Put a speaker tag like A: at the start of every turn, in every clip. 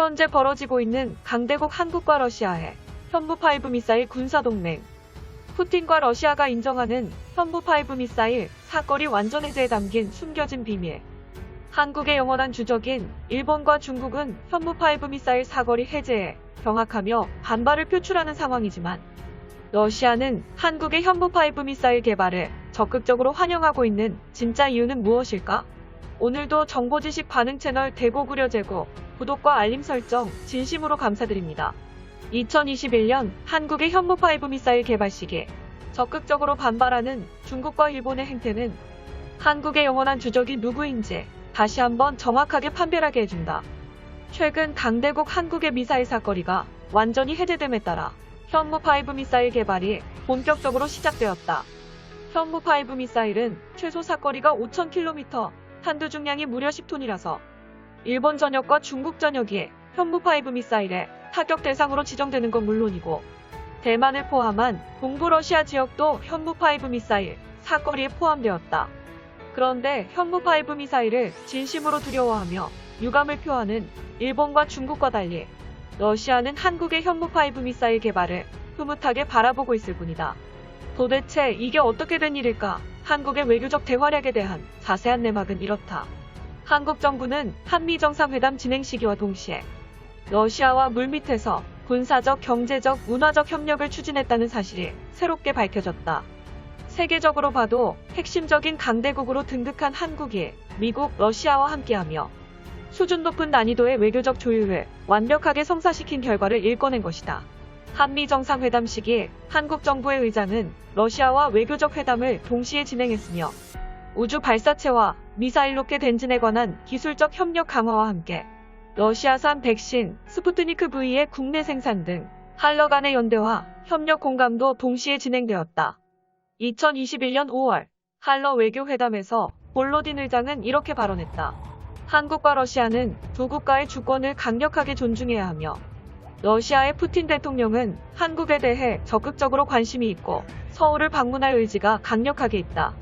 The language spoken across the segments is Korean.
A: 현재 벌어지고 있는 강대국 한국과 러시아의 현무5 미사일 군사동맹. 푸틴과 러시아가 인정하는 현무5 미사일 사거리 완전 해제에 담긴 숨겨진 비밀. 한국의 영원한 주적인 일본과 중국은 현무5 미사일 사거리 해제에 경악하며 반발을 표출하는 상황이지만, 러시아는 한국의 현무5 미사일 개발을 적극적으로 환영하고 있는 진짜 이유는 무엇일까? 오늘도 정보지식 반응 채널 대고구려 제고, 구독과 알림 설정 진심으로 감사드립니다. 2021년 한국의 현무5 미사일 개발 시기 적극적으로 반발하는 중국과 일본의 행태는 한국의 영원한 주적이 누구인지 다시 한번 정확하게 판별하게 해준다. 최근 강대국 한국의 미사일 사거리가 완전히 해제됨에 따라 현무5 미사일 개발이 본격적으로 시작되었다. 현무5 미사일은 최소 사거리가 5,000km, 탄두 중량이 무려 10톤이라서 일본 전역과 중국 전역이 현무5 미사일의 타격 대상으로 지정되는 건 물론이고, 대만을 포함한 동부 러시아 지역도 현무5 미사일 사거리에 포함되었다. 그런데 현무5 미사일을 진심으로 두려워하며 유감을 표하는 일본과 중국과 달리 러시아는 한국의 현무5 미사일 개발을 흐뭇하게 바라보고 있을 뿐이다. 도대체 이게 어떻게 된 일일까? 한국의 외교적 대활약에 대한 자세한 내막은 이렇다. 한국 정부는 한미 정상회담 진행 시기와 동시에 러시아와 물밑에서 군사적, 경제적, 문화적 협력을 추진했다는 사실이 새롭게 밝혀졌다. 세계적으로 봐도 핵심적인 강대국으로 등극한 한국이 미국, 러시아와 함께하며 수준 높은 난이도의 외교적 조율을 완벽하게 성사시킨 결과를 일궈낸 것이다. 한미 정상회담 시기 한국 정부의 의장은 러시아와 외교적 회담을 동시에 진행했으며, 우주 발사체와 미사일 로켓 엔진에 관한 기술적 협력 강화와 함께 러시아산 백신, 스푸트니크 V의 국내 생산 등 한러 간의 연대와 협력 공감도 동시에 진행되었다. 2021년 5월 한러 외교회담에서 볼로딘 의장은 이렇게 발언했다. 한국과 러시아는 두 국가의 주권을 강력하게 존중해야 하며, 러시아의 푸틴 대통령은 한국에 대해 적극적으로 관심이 있고 서울을 방문할 의지가 강력하게 있다.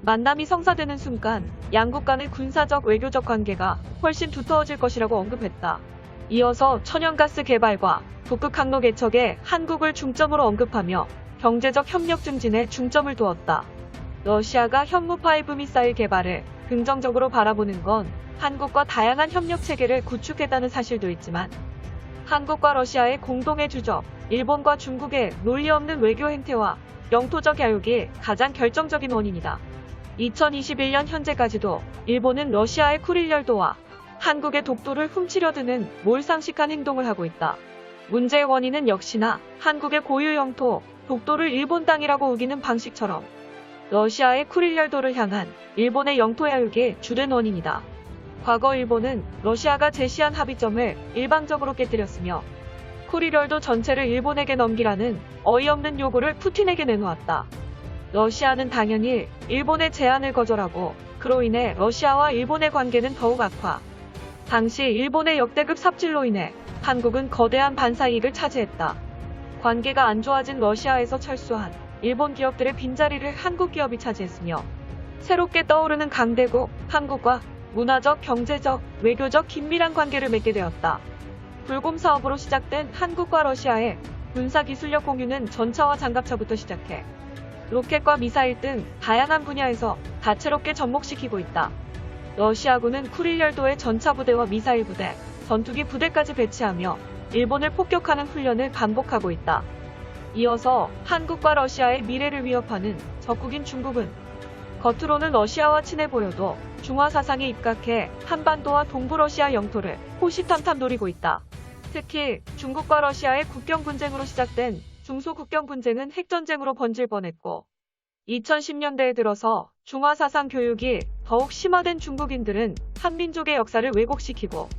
A: 만남이 성사되는 순간 양국 간의 군사적, 외교적 관계가 훨씬 두터워질 것이라고 언급했다. 이어서 천연가스 개발과 북극 항로 개척에 한국을 중점으로 언급하며 경제적 협력 증진에 중점을 두었다. 러시아가 현무5 미사일 개발을 긍정적으로 바라보는 건 한국과 다양한 협력 체계를 구축했다는 사실도 있지만, 한국과 러시아의 공동의 주적, 일본과 중국의 논리 없는 외교 행태와 영토적 야욕이 가장 결정적인 원인이다. 2021년 현재까지도 일본은 러시아의 쿠릴 열도와 한국의 독도를 훔치려 드는 몰상식한 행동을 하고 있다. 문제의 원인은 역시나 한국의 고유 영토, 독도를 일본 땅이라고 우기는 방식처럼 러시아의 쿠릴 열도를 향한 일본의 영토 야욕이 주된 원인이다. 과거 일본은 러시아가 제시한 합의점을 일방적으로 깨뜨렸으며, 쿠릴 열도 전체를 일본에게 넘기라는 어이없는 요구를 푸틴에게 내놓았다. 러시아는 당연히 일본의 제안을 거절하고, 그로 인해 러시아와 일본의 관계는 더욱 악화. 당시 일본의 역대급 삽질로 인해 한국은 거대한 반사이익을 차지했다. 관계가 안 좋아진 러시아에서 철수한 일본 기업들의 빈자리를 한국 기업이 차지했으며, 새롭게 떠오르는 강대국 한국과 문화적, 경제적, 외교적 긴밀한 관계를 맺게 되었다. 불곰 사업으로 시작된 한국과 러시아의 군사기술력 공유는 전차와 장갑차부터 시작해 로켓과 미사일 등 다양한 분야에서 다채롭게 접목시키고 있다. 러시아군은 쿠릴 열도의 전차 부대와 미사일 부대, 전투기 부대까지 배치하며 일본을 폭격하는 훈련을 반복하고 있다. 이어서 한국과 러시아의 미래를 위협하는 적국인 중국은 겉으로는 러시아와 친해 보여도 중화 사상에 입각해 한반도와 동부 러시아 영토를 호시탐탐 노리고 있다. 특히 중국과 러시아의 국경 분쟁으로 시작된 중소 국경 분쟁은 핵전쟁으로 번질 뻔했고, 2010년대에 들어서 중화 사상 교육이 더욱 심화된 중국인들은 한민족의 역사를 왜곡시키고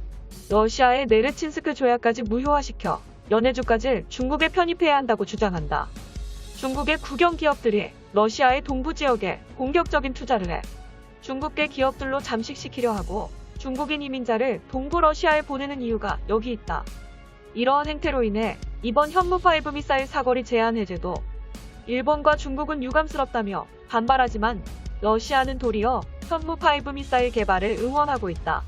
A: 러시아의 네르친스크 조약까지 무효화시켜 연해주까지 중국에 편입해야 한다고 주장한다. 중국의 국영 기업들이 러시아의 동부 지역에 공격적인 투자를 해 중국계 기업들로 잠식시키려 하고 중국인 이민자를 동부 러시아에 보내는 이유가 여기 있다. 이러한 행태로 인해 이번 현무5 미사일 사거리 제한 해제도 일본과 중국은 유감스럽다며 반발하지만, 러시아는 도리어 현무5 미사일 개발을 응원하고 있다.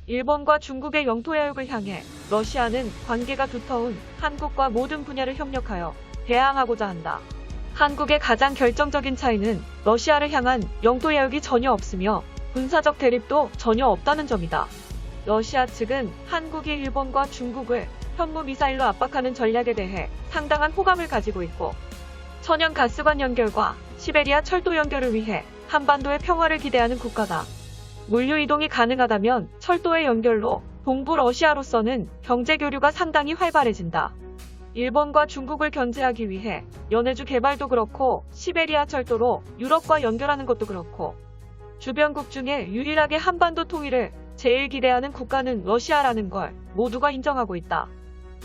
A: 일본과 중국의 영토 야육을 향해 러시아는 관계가 두터운 한국과 모든 분야를 협력하여 대항하고자 한다. 한국의 가장 결정적인 차이는 러시아를 향한 영토 야육이 전혀 없으며 군사적 대립도 전혀 없다는 점이다. 러시아 측은 한국이 일본과 중국을 현무 미사일로 압박하는 전략에 대해 상당한 호감을 가지고 있고, 천연 가스관 연결과 시베리아 철도 연결을 위해 한반도의 평화를 기대하는 국가다. 물류 이동이 가능하다면 철도의 연결로 동부 러시아로서는 경제 교류가 상당히 활발해진다. 일본과 중국을 견제하기 위해 연해주 개발도 그렇고 시베리아 철도로 유럽과 연결하는 것도 그렇고, 주변국 중에 유일하게 한반도 통일을 제일 기대하는 국가는 러시아라는 걸 모두가 인정하고 있다.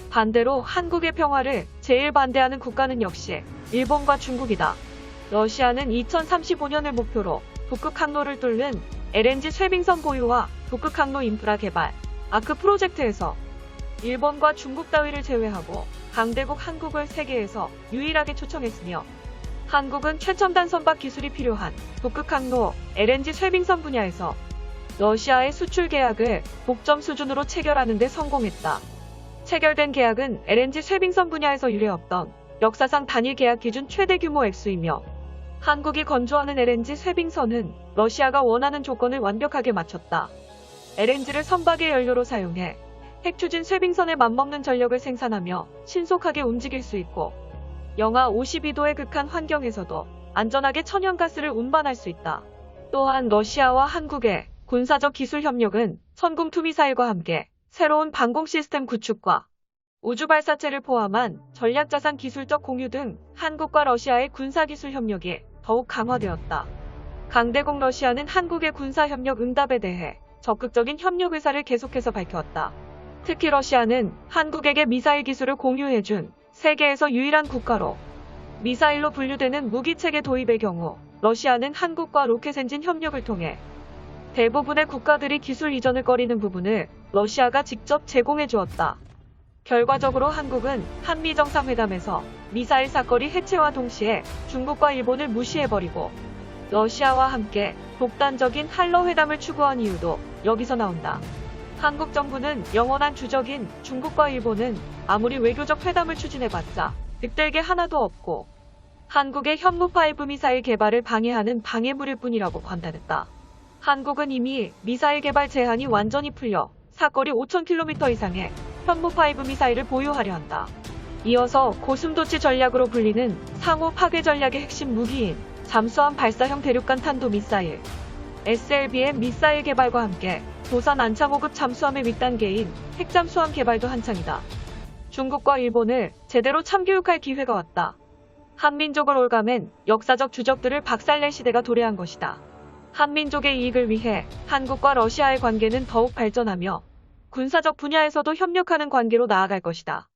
A: 반대로 한국의 평화를 제일 반대하는 국가는 역시 일본과 중국이다. 러시아는 2035년을 목표로 북극 항로를 뚫는 LNG 쇄빙선 보유와 북극 항로 인프라 개발, 아크 프로젝트에서 일본과 중국 따위를 제외하고 강대국 한국을 세계에서 유일하게 초청했으며, 한국은 최첨단 선박 기술이 필요한 북극 항로 LNG 쇄빙선 분야에서 러시아의 수출 계약을 독점 수준으로 체결하는 데 성공했다. 체결된 계약은 LNG 쇄빙선 분야에서 유례없던 역사상 단일 계약 기준 최대 규모 액수이며, 한국이 건조하는 LNG 쇄빙선은 러시아가 원하는 조건을 완벽하게 맞췄다. LNG를 선박의 연료로 사용해 핵추진 쇄빙선에 맞먹는 전력을 생산하며 신속하게 움직일 수 있고, 영하 52도의 극한 환경에서도 안전하게 천연가스를 운반할 수 있다. 또한 러시아와 한국의 군사적 기술 협력은 천궁2 미사일과 함께 새로운 방공 시스템 구축과 우주 발사체를 포함한 전략자산 기술적 공유 등 한국과 러시아의 군사기술 협력이 더욱 강화되었다. 강대국 러시아는 한국의 군사협력 응답에 대해 적극적인 협력 의사를 계속해서 밝혀왔다. 특히 러시아는 한국에게 미사일 기술을 공유해준 세계에서 유일한 국가로, 미사일로 분류되는 무기체계 도입의 경우 러시아는 한국과 로켓 엔진 협력을 통해 대부분의 국가들이 기술 이전을 꺼리는 부분을 러시아가 직접 제공해 주었다. 결과적으로 한국은 한미 정상회담에서 미사일 사거리 해체와 동시에 중국과 일본을 무시해버리고 러시아와 함께 독단적인 한러 회담을 추구한 이유도 여기서 나온다. 한국 정부는 영원한 주적인 중국과 일본은 아무리 외교적 회담을 추진해봤자 득될 게 하나도 없고 한국의 현무5 미사일 개발을 방해하는 방해물일 뿐이라고 판단했다. 한국은 이미 미사일 개발 제한이 완전히 풀려 사거리 5,000km 이상의 현무5 미사일을 보유하려 한다. 이어서 고슴도치 전략으로 불리는 상호 파괴 전략의 핵심 무기인 잠수함 발사형 대륙간 탄도 미사일 SLBM 미사일 개발과 함께 도산 안창 5급 잠수함의 윗단계인 핵잠수함 개발도 한창이다. 중국과 일본을 제대로 참교육할 기회가 왔다. 한민족을 올가맨 역사적 주적들을 박살낼 시대가 도래한 것이다. 한민족의 이익을 위해 한국과 러시아의 관계는 더욱 발전하며 군사적 분야에서도 협력하는 관계로 나아갈 것이다.